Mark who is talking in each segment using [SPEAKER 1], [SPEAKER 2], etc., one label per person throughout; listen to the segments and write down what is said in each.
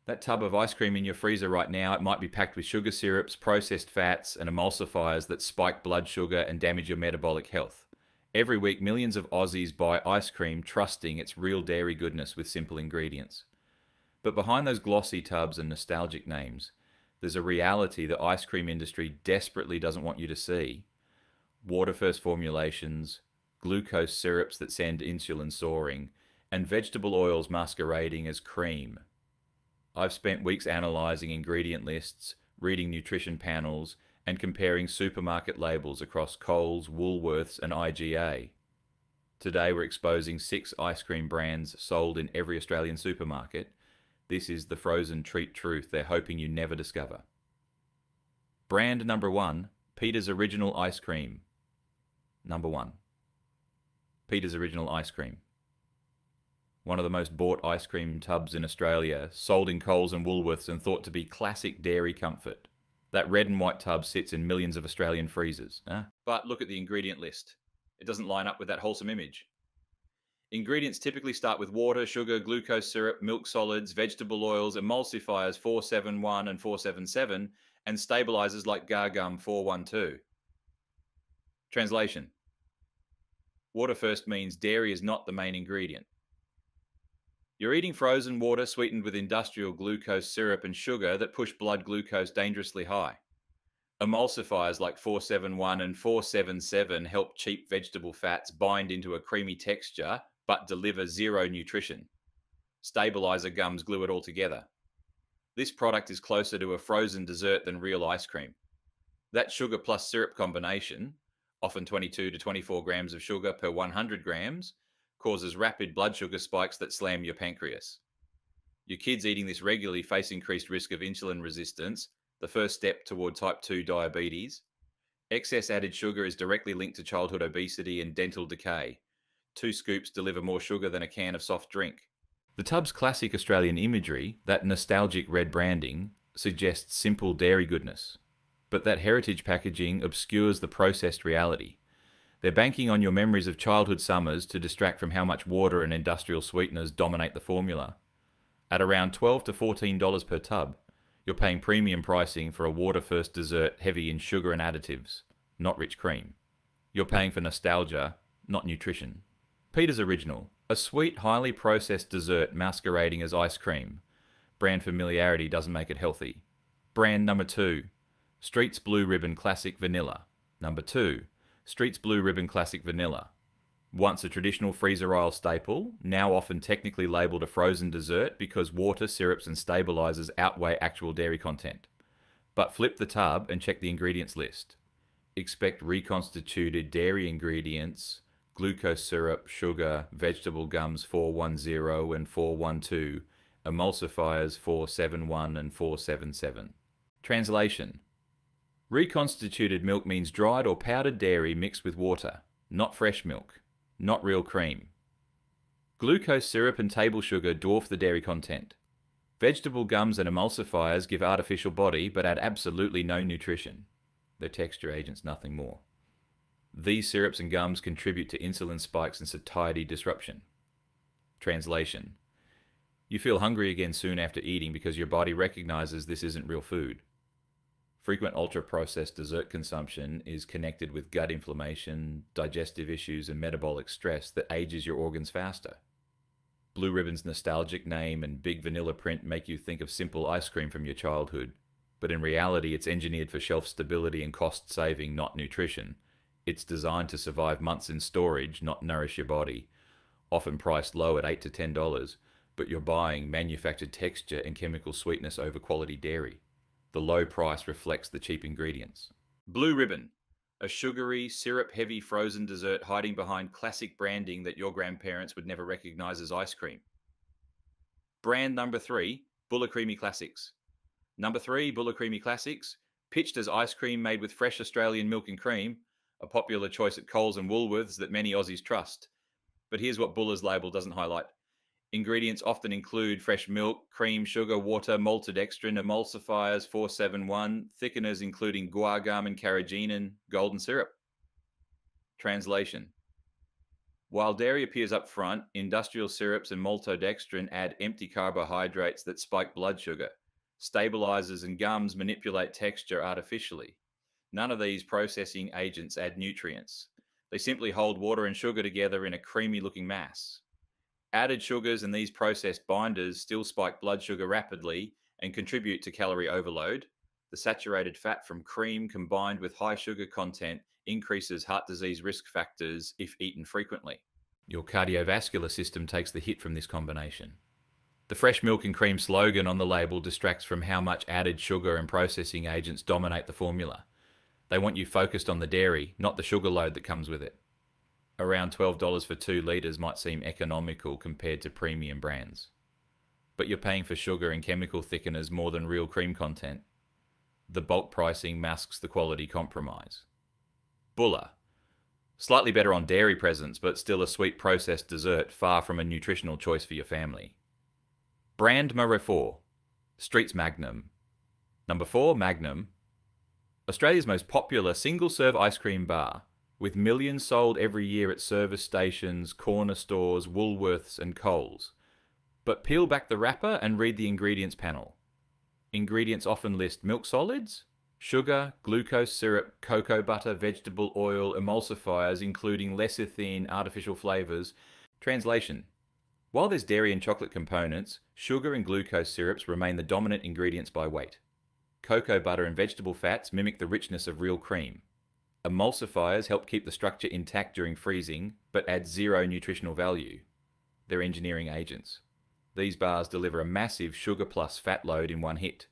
[SPEAKER 1] That tub of ice cream in your freezer right now, it might be packed with sugar syrups, processed fats, and emulsifiers that spike blood sugar and damage your metabolic health. Every week, millions of Aussies buy ice cream trusting its real dairy goodness with simple ingredients. But behind those glossy tubs and nostalgic names, there's a reality the ice cream industry desperately doesn't want you to see. Water first formulations, glucose syrups that send insulin soaring, and vegetable oils masquerading as cream. I've spent weeks analysing ingredient lists, reading nutrition panels, and comparing supermarket labels across Coles, Woolworths, and IGA. Today we're exposing 6 ice cream brands sold in every Australian supermarket. This is the frozen treat truth they're hoping you never discover. Brand number 1, Peter's Original Ice Cream. Number 1. Peter's Original Ice Cream. One of the most bought ice cream tubs in Australia, sold in Coles and Woolworths and thought to be classic dairy comfort. That red and white tub sits in millions of Australian freezers. But look at the ingredient list. It doesn't line up with that wholesome image. Ingredients typically start with water, sugar, glucose syrup, milk solids, vegetable oils, emulsifiers 471 and 477, and stabilizers like Gar Gum 412. Translation. Water first means dairy is not the main ingredient. You're eating frozen water sweetened with industrial glucose syrup and sugar that push blood glucose dangerously high. Emulsifiers like 471 and 477 help cheap vegetable fats bind into a creamy texture but deliver zero nutrition. Stabilizer gums glue it all together. This product is closer to a frozen dessert than real ice cream. That sugar plus syrup combination, often 22 to 24 grams of sugar per 100 grams, causes rapid blood sugar spikes that slam your pancreas. Your kids eating this regularly face increased risk of insulin resistance, the first step toward type 2 diabetes. Excess added sugar is directly linked to childhood obesity and dental decay. 2 scoops deliver more sugar than a can of soft drink. The tub's classic Australian imagery, that nostalgic red branding, suggests simple dairy goodness. But that heritage packaging obscures the processed reality. They're banking on your memories of childhood summers to distract from how much water and industrial sweeteners dominate the formula. At around $12 to $14 per tub, you're paying premium pricing for a water-first dessert heavy in sugar and additives, not rich cream. You're paying for nostalgia, not nutrition. Peter's Original, a sweet, highly processed dessert masquerading as ice cream. Brand familiarity doesn't make it healthy. Brand number 2, Street's Blue Ribbon Classic Vanilla. Number 2, Street's Blue Ribbon Classic Vanilla. Once a traditional freezer aisle staple, now often technically labelled a frozen dessert because water, syrups and stabilizers outweigh actual dairy content. But flip the tub and check the ingredients list. Expect reconstituted dairy ingredients, glucose syrup, sugar, vegetable gums 410 and 412, emulsifiers 471 and 477. Translation. Reconstituted milk means dried or powdered dairy mixed with water, not fresh milk, not real cream. Glucose syrup and table sugar dwarf the dairy content. Vegetable gums and emulsifiers give artificial body but add absolutely no nutrition. They're texture agents, nothing more. These syrups and gums contribute to insulin spikes and satiety disruption. Translation. You feel hungry again soon after eating because your body recognizes this isn't real food. Frequent ultra-processed dessert consumption is connected with gut inflammation, digestive issues, and metabolic stress that ages your organs faster. Blue Ribbon's nostalgic name and big vanilla print make you think of simple ice cream from your childhood, but in reality it's engineered for shelf stability and cost saving, not nutrition. It's designed to survive months in storage, not nourish your body. Often priced low at $8 to $10, but you're buying manufactured texture and chemical sweetness over quality dairy. The low price reflects the cheap ingredients. Blue Ribbon, a sugary, syrup-heavy frozen dessert hiding behind classic branding that your grandparents would never recognize as ice cream. Brand number 3, Bulla Creamy Classics. Number 3, Bulla Creamy Classics, pitched as ice cream made with fresh Australian milk and cream, a popular choice at Coles and Woolworths that many Aussies trust. But here's what Bulla's label doesn't highlight. Ingredients often include fresh milk, cream, sugar, water, maltodextrin, emulsifiers 471, thickeners including guar gum and carrageenan, golden syrup. Translation. While dairy appears up front, industrial syrups and maltodextrin add empty carbohydrates that spike blood sugar. Stabilizers and gums manipulate texture artificially. None of these processing agents add nutrients. They simply hold water and sugar together in a creamy looking mass. Added sugars and these processed binders still spike blood sugar rapidly and contribute to calorie overload. The saturated fat from cream combined with high sugar content increases heart disease risk factors if eaten frequently. Your cardiovascular system takes the hit from this combination. The fresh milk and cream slogan on the label distracts from how much added sugar and processing agents dominate the formula. They want you focused on the dairy, not the sugar load that comes with it. Around $12 for 2 litres might seem economical compared to premium brands. But you're paying for sugar and chemical thickeners more than real cream content. The bulk pricing masks the quality compromise. Bulla. Slightly better on dairy presence, but still a sweet processed dessert far from a nutritional choice for your family. Brand number 4. Streets Magnum. Number 4, Magnum. Australia's most popular single-serve ice cream bar, with millions sold every year at service stations, corner stores, Woolworths and Coles. But peel back the wrapper and read the ingredients panel. Ingredients often list milk solids, sugar, glucose syrup, cocoa butter, vegetable oil, emulsifiers including lecithin, artificial flavours. Translation. While there's dairy and chocolate components, sugar and glucose syrups remain the dominant ingredients by weight. Cocoa butter and vegetable fats mimic the richness of real cream. Emulsifiers help keep the structure intact during freezing, but add zero nutritional value. They're engineering agents. These bars deliver a massive sugar plus fat load in one hit.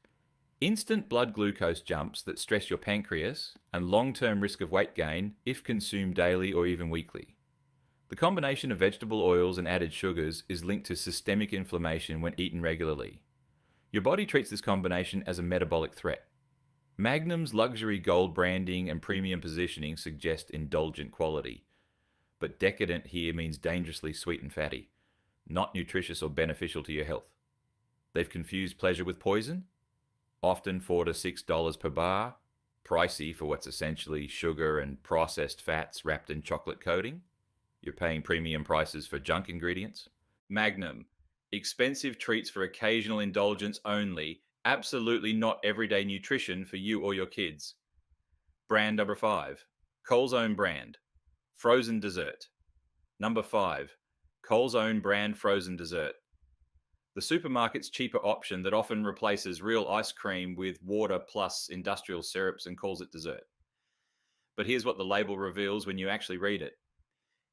[SPEAKER 1] Instant blood glucose jumps that stress your pancreas, and long-term risk of weight gain if consumed daily or even weekly. The combination of vegetable oils and added sugars is linked to systemic inflammation when eaten regularly. Your body treats this combination as a metabolic threat. Magnum's luxury gold branding and premium positioning suggest indulgent quality. But decadent here means dangerously sweet and fatty, not nutritious or beneficial to your health. They've confused pleasure with poison, often $4 to $6 per bar, pricey for what's essentially sugar and processed fats wrapped in chocolate coating. You're paying premium prices for junk ingredients. Magnum. Expensive treats for occasional indulgence only, absolutely not everyday nutrition for you or your kids. Brand number 5. Coles Own Brand. Frozen dessert. Number 5. Coles Own Brand frozen dessert. The supermarket's cheaper option that often replaces real ice cream with water plus industrial syrups and calls it dessert. But here's what the label reveals when you actually read it.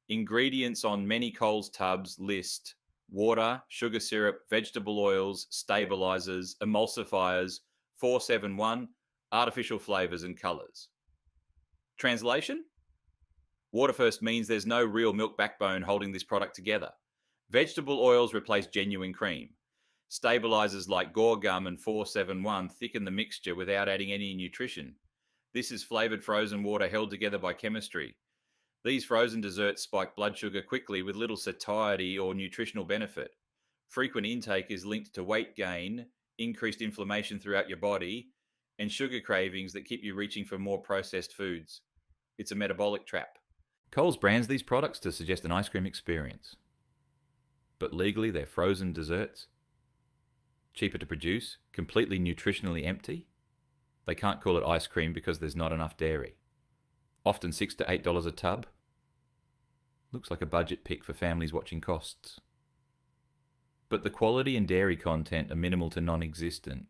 [SPEAKER 1] Ingredients on many Coles tubs list water, sugar syrup, vegetable oils, stabilizers, emulsifiers, 471, artificial flavors and colors. Translation? Water first means there's no real milk backbone holding this product together. Vegetable oils replace genuine cream. Stabilizers like Gore Gum and 471 thicken the mixture without adding any nutrition. This is flavored frozen water held together by chemistry. These frozen desserts spike blood sugar quickly with little satiety or nutritional benefit. Frequent intake is linked to weight gain, increased inflammation throughout your body, and sugar cravings that keep you reaching for more processed foods. It's a metabolic trap. Coles brands these products to suggest an ice cream experience. But legally they're frozen desserts. Cheaper to produce, completely nutritionally empty. They can't call it ice cream because there's not enough dairy. Often $6 to $8 a tub. Looks like a budget pick for families watching costs. But the quality and dairy content are minimal to non-existent.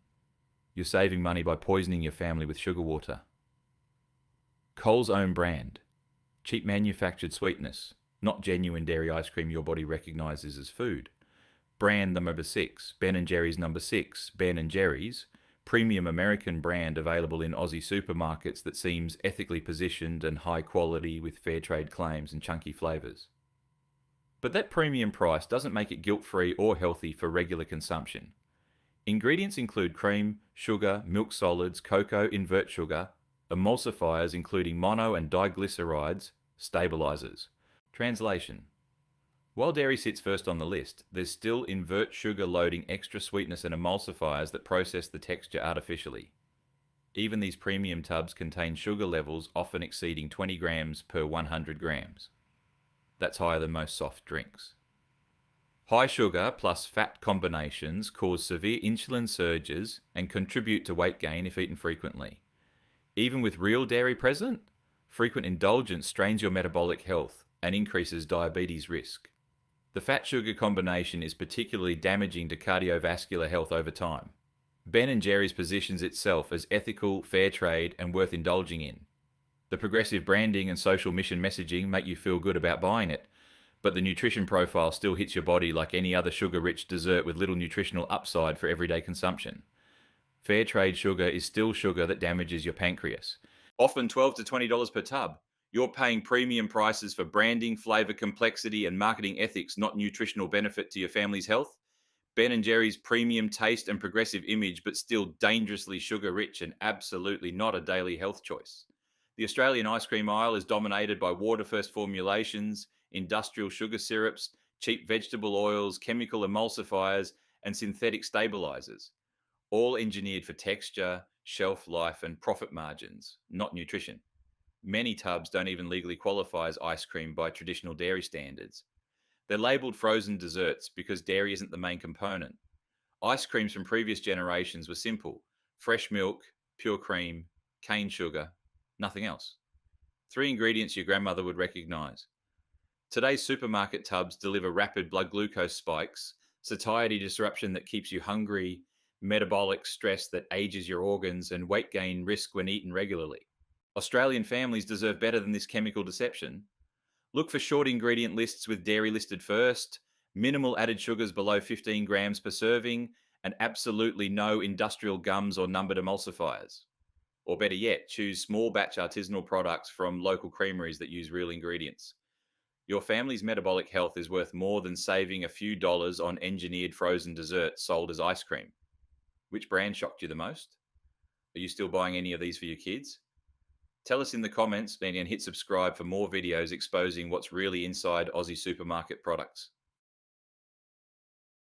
[SPEAKER 1] You're saving money by poisoning your family with sugar water. Coles Own Brand. Cheap manufactured sweetness, not genuine dairy ice cream your body recognises as food. Brand number 6, Ben & Jerry's number 6, Ben & Jerry's, premium American brand available in Aussie supermarkets that seems ethically positioned and high quality with fair trade claims and chunky flavours. But that premium price doesn't make it guilt-free or healthy for regular consumption. Ingredients include cream, sugar, milk solids, cocoa, invert sugar, emulsifiers including mono and diglycerides, stabilizers. Translation. While dairy sits first on the list, there's still invert sugar loading extra sweetness and emulsifiers that process the texture artificially. Even these premium tubs contain sugar levels often exceeding 20 grams per 100 grams. That's higher than most soft drinks. High sugar plus fat combinations cause severe insulin surges and contribute to weight gain if eaten frequently. Even with real dairy present, frequent indulgence strains your metabolic health and increases diabetes risk. The fat sugar combination is particularly damaging to cardiovascular health over time. Ben & Jerry's positions itself as ethical, fair trade, and worth indulging in. The progressive branding and social mission messaging make you feel good about buying it, but the nutrition profile still hits your body like any other sugar-rich dessert with little nutritional upside for everyday consumption. Fair trade sugar is still sugar that damages your pancreas. Often $12 to $20 per tub. You're paying premium prices for branding, flavour, complexity, and marketing ethics, not nutritional benefit to your family's health. Ben & Jerry's premium taste and progressive image, but still dangerously sugar-rich and absolutely not a daily health choice. The Australian ice cream aisle is dominated by water-first formulations, industrial sugar syrups, cheap vegetable oils, chemical emulsifiers, and synthetic stabilizers, all engineered for texture, shelf life, and profit margins, not nutrition. Many tubs don't even legally qualify as ice cream by traditional dairy standards. They're labelled frozen desserts because dairy isn't the main component. Ice creams from previous generations were simple: fresh milk, pure cream, cane sugar, nothing else. Three ingredients your grandmother would recognise. Today's supermarket tubs deliver rapid blood glucose spikes, satiety disruption that keeps you hungry, metabolic stress that ages your organs, and weight gain risk when eaten regularly. Australian families deserve better than this chemical deception. Look for short ingredient lists with dairy listed first, minimal added sugars below 15 grams per serving, and absolutely no industrial gums or numbered emulsifiers. Or better yet, choose small batch artisanal products from local creameries that use real ingredients. Your family's metabolic health is worth more than saving a few dollars on engineered frozen desserts sold as ice cream. Which brand shocked you the most? Are you still buying any of these for your kids? Tell us in the comments and hit subscribe for more videos exposing what's really inside Aussie supermarket products.